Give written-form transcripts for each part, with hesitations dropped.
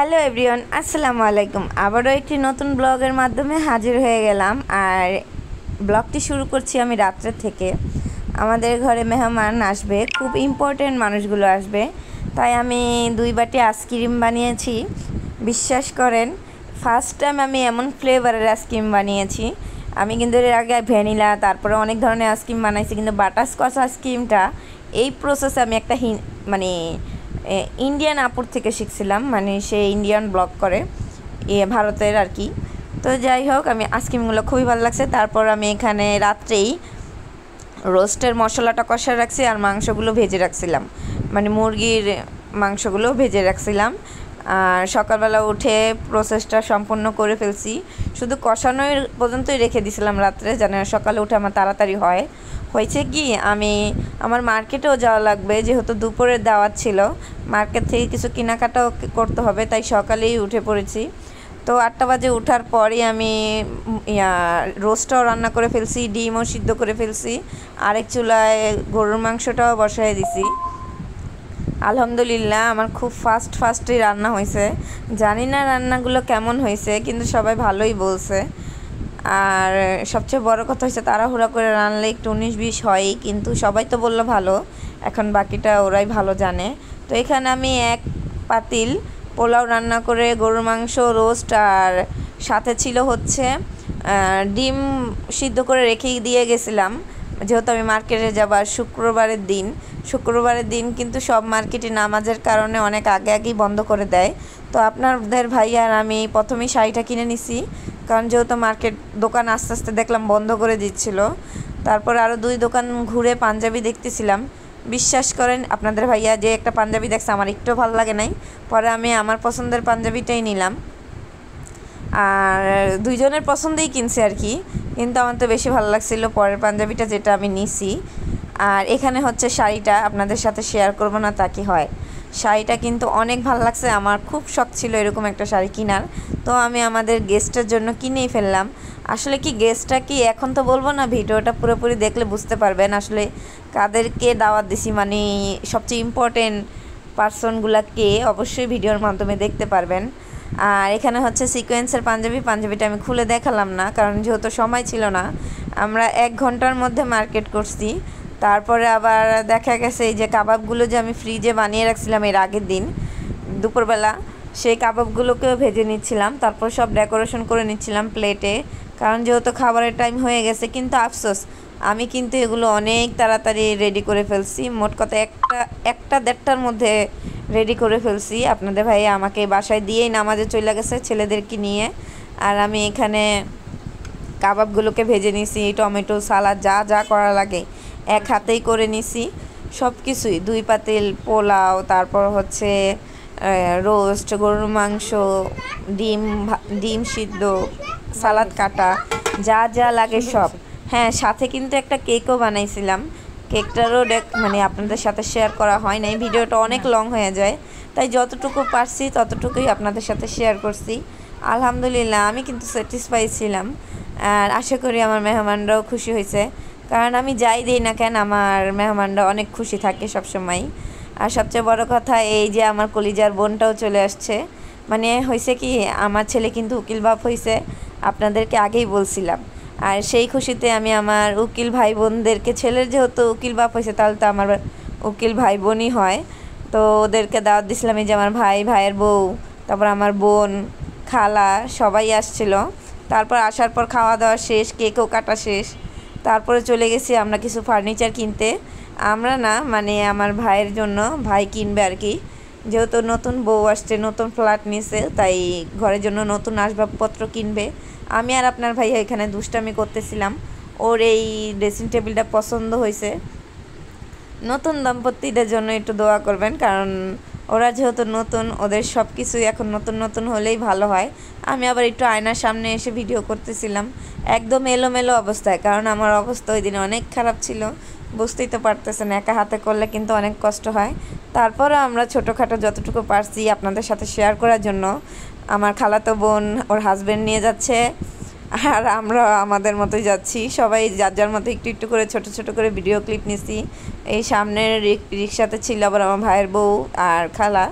Hello everyone, আসসালামু আলাইকুম। আবারও একটি নতুন ব্লগের মাধ্যমে হাজির হয়ে গেলাম। আর ব্লগটি শুরু করছি আমি রাত্রে থেকে। আমাদের ঘরে মেহমান আসবে, খুব ইম্পর্টেন্ট মানুষগুলো আসবে, তাই আমি 2 বাটি আইসক্রিম বানিয়েছি। বিশ্বাস করেন, ফার্স্ট টাইম আমি এমন ফ্লেভারের আইসক্রিম বানিয়েছি। আমি কিন্তু এর আগে ভ্যানিলা, তারপরে অনেক ধরনের আইসক্রিম বানাইছি, কিন্তু বাটারস্কচ আইসক্রিমটা এই প্রসেসে আমি একটা ইন্ডিয়ান আপুর থেকে শিখছিলাম। মানে সে ইন্ডিয়ান ব্লগ করে, ভারতের আর কি। তো যাই হোক, আমি আইসক্রিমগুলো খুবই ভালো লাগছে। তারপর আমি এখানে রাত্রেই রোস্টের মশলাটা কষা রাখছি আর মাংসগুলো ভেজে রাখছিলাম, মানে মুরগির মাংসগুলো ভেজে রাখছিলাম। আর সকালবেলা উঠে প্রসেসটা সম্পূর্ণ করে ফেলছি, শুধু কষানোর পর্যন্তই রেখে দিয়েছিলাম রাত্রে, যেন সকালে উঠে আমার তাড়াতাড়ি হয়। হয়েছে কি, আমার মার্কেটেও যাওয়া লাগবে, যেহেতু দুপুরের দাওয়াত ছিল, মার্কেট থেকে কিছু কেনাকাটাও করতে হবে, তাই সকালেই উঠে পড়েছি। তো 8টা বাজে ওঠার পরই আমি রোস্টটাও রান্না করে ফেলছি, ডিমও সিদ্ধ করে ফেলছি, আরেক চুলায় গরুর মাংসটাও বসায় দিছি। আলহামদুলিল্লাহ, আমার খুব ফাস্টই রান্না হয়েছে। জানি না রান্নাগুলো কেমন হয়েছে, কিন্তু সবাই ভালোই বলছে। আর সবচেয়ে বড় কথা হচ্ছে, তাড়াহুড়া করে রান্নালে একটু 19-20 হয়ই, কিন্তু সবাই তো বললো ভালো। এখন বাকিটা ওরাই ভালো জানে। তো এখানে আমি 1 পাতিল পোলাও রান্না করে, গরুর মাংস, রোস্ট, আর সাথে ছিল হচ্ছে ডিম সিদ্ধ করে রেখেই দিয়ে গেছিলাম, যেহেতু আমি মার্কেটে যাবার শুক্রবারের দিন কিন্তু সব মার্কেটে নামাজের কারণে অনেক আগেই বন্ধ করে দেয়। তো আপনাদের ভাই আর আমি প্রথমেই শাড়িটা কিনে নিছি, কারণ যেহেতু মার্কেট দোকান আস্তে আস্তে দেখলাম বন্ধ করে দিচ্ছিল। তারপর আরও 2 দোকান ঘুরে পাঞ্জাবি দেখতেছিলাম। বিশ্বাস করেন, আপনাদের ভাইয়া যে একটা পাঞ্জাবি দেখছে, আমার একটু ভালো লাগে নাই। পরে আমি আমার পছন্দের পাঞ্জাবিটাই নিলাম, আর 2 জনের পছন্দেই কিনছি আর কি, কিন্তু আমার তো বেশি ভালো লাগছিল পরের পাঞ্জাবিটা, যেটা আমি নিছি। আর এখানে হচ্ছে শাড়িটা আপনাদের সাথে শেয়ার করব না তা কি হয়। শাড়িটা কিন্তু অনেক ভালো লাগছে, আমার খুব শখ ছিল এরকম একটা শাড়ি কেনার। তো আমি আমাদের গেস্টের জন্য কিনেই ফেললাম। আসলে কি, গেস্টটা কি এখন তো বলবো না, ভিডিওটা পুরোপুরি দেখলে বুঝতে পারবেন আসলে কাদেরকে দাওয়াত দিছি, মানে সবচেয়ে ইম্পর্টেন্ট পার্সনগুলোকে অবশ্যই ভিডিওর মাধ্যমে দেখতে পারবেন। আর এখানে হচ্ছে সিকোয়েন্সের পাঞ্জাবিটা আমি খুলে দেখালাম না, কারণ যেহেতু সময় ছিল না। আমরা 1 ঘন্টার মধ্যে মার্কেট করছি। তারপরে আবার দেখা গেছে এই যে কাবাবগুলো যে আমি ফ্রিজে বানিয়ে রাখছিলাম এর আগের দিন দুপুরবেলা, সেই কাবাবগুলোকেও ভেজে নিচ্ছিলাম। তারপর সব ডেকোরেশন করে নিচ্ছিলাম প্লেটে, কারণ যেহেতু খাবারের টাইম হয়ে গেছে। কিন্তু আফসোস, আমি কিন্তু এগুলো অনেক তাড়াতাড়ি রেডি করে ফেলছি। মোট কথা 1টা-1.5টার মধ্যে রেডি করে ফেলছি। আপনাদের ভাই আমাকে বাসায় দিয়েই নামাজে চলে গেছে ছেলেদেরকে নিয়ে। আর আমি এখানে কাবাবগুলোকে ভেজে নিছি, টমেটো, সালাদ, যা যা করা লাগে এক হাতেই করে নিছি সব কিছুই। 2 পাতিল পোলাও, তারপর হচ্ছে রোস্ট, গরুর মাংস, ডিম সিদ্ধ, সালাদ কাটা, যা যা লাগে সব। হ্যাঁ, সাথে কিন্তু একটা কেকও বানাইছিলাম। কেকটারও মানে আপনাদের সাথে শেয়ার করা হয় নাই, ভিডিওটা অনেক লং হয়ে যায়, তাই যতটুকু পারছি ততটুকুই আপনাদের সাথে শেয়ার করছি। আলহামদুলিল্লাহ, আমি কিন্তু স্যাটিসফাই ছিলাম। আর আশা করি আমার মেহমানরাও খুশি হয়েছে, কারণ আমি যাই দিই না কেন, আমার মেহমানরা অনেক খুশি থাকে সবসময়। আর সবচেয়ে বড় কথা এই যে আমার কলিজার বোনটাও চলে আসছে। মানে হয়েছে কি, আমার ছেলে কিন্তু উকিল বাপ হয়েছে, আপনাদেরকে আগেই বলছিলাম। আর সেই খুশিতে আমি আমার উকিল ভাই বোনদেরকে, ছেলের যেহেতু উকিল বাপ হয়েছে তাহলে তো আমার উকিল ভাই বোনই হয়, তো ওদেরকে দাওয়াত দিয়েছিলাম। এই যে আমার ভাইয়ের বউ, তারপর আমার বোন, খালা, সবাই আসছিল। তারপর আসার পর খাওয়া দাওয়া শেষ, কেকও কাটা শেষ। তারপরে চলে গেছি আমরা কিছু ফার্নিচার কিনতে। আমরা না, মানে আমার ভাইয়ের জন্য, ভাই কিনবে আর কি, যেহেতু নতুন বউ আসছে, নতুন ফ্ল্যাট নিছে, তাই ঘরের জন্য নতুন আসবাবপত্র কিনবে। আমি আর আপনার ভাইয়া এখানে দুষ্টামি করতেছিলাম। ওর এই ড্রেসিং টেবিলটা পছন্দ হয়েছে। নতুন দম্পতিদের জন্য একটু দোয়া করবেন, কারণ ওরা যেহেতু নতুন, ওদের সব কিছুই এখন নতুন হলেই ভালো হয়। আমি আবার একটু আয়নার সামনে এসে ভিডিও করতেছিলাম, একদম এলোমেলো অবস্থায়, কারণ আমার অবস্থা ওই দিনে অনেক খারাপ ছিল। বুঝতেই তো পারতেছেন, একা হাতে করলে কিন্তু অনেক কষ্ট হয়। তারপরে আমরা ছোটোখাটো যতটুকু পারছি আপনাদের সাথে শেয়ার করার জন্য, আমার খালাতো বোন ওর হাজব্যান্ড নিয়ে যাচ্ছে, আর আমরা আমাদের মতোই যাচ্ছি, সবাই যার যার মতো একটু করে ছোট করে ভিডিও ক্লিপ নিছি। এই সামনের রিক্সাতে ছিল আবার আমার ভাইয়ের বউ আর খালা।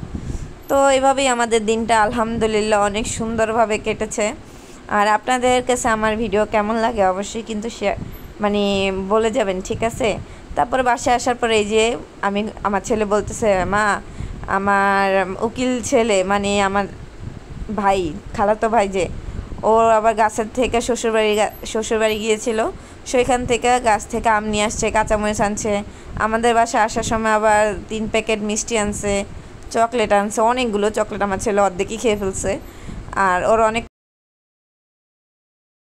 তো এভাবেই আমাদের দিনটা আলহামদুলিল্লাহ অনেক সুন্দরভাবে কেটেছে। আর আপনাদের কাছে আমার ভিডিও কেমন লাগে অবশ্যই কিন্তু মানে বলে যাবেন, ঠিক আছে। তারপরে বাসায় আসার পরে এই যে আমার ছেলে বলতেছে, মা আমার উকিল ছেলে মানে আমার ভাই, খালাতো ভাই যে, ও আবার গাছের থেকে শ্বশুরবাড়ি গিয়েছিল, সেখান থেকে গাছ থেকে আম নিয়ে আসছে, কাঁচামরিচ আনছে, আমাদের বাসায় আসার সময় আবার 3 প্যাকেট মিষ্টি আনছে, চকলেট আনছে, অনেকগুলো চকলেট। আমার ছেলে অর্ধেকই খেয়ে ফেলছে। আর ওর অনেক